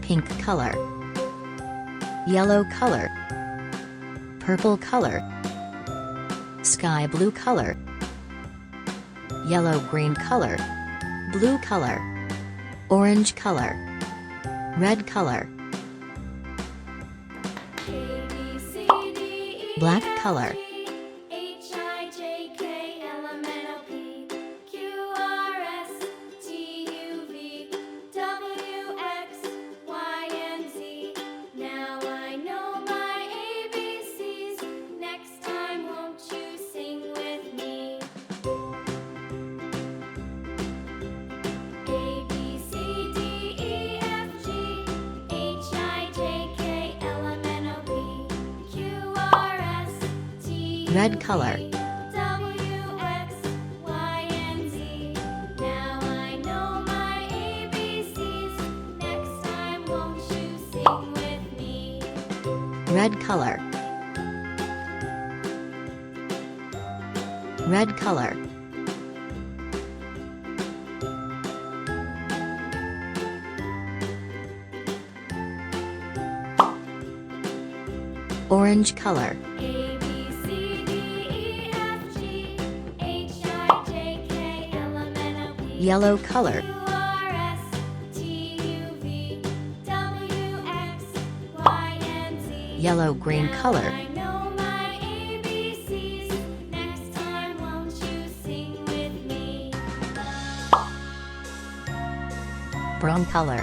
pink color, yellow color, purple color, sky blue color, yellow green color, blue color, orange color, red color, black color, red color, W, X, Y, and Z. Now I know my ABCs. Next time, won't you sing with me? red color, red color, orange color, A, B, C, D, E, F, G, H, I, J, K, L, M, N, O, P, yellow color, Q, R, S, T, U, V, W, X, Y, and Z. yellow green Now color, I know my ABCs. Next time, won't you sing with me? brown color,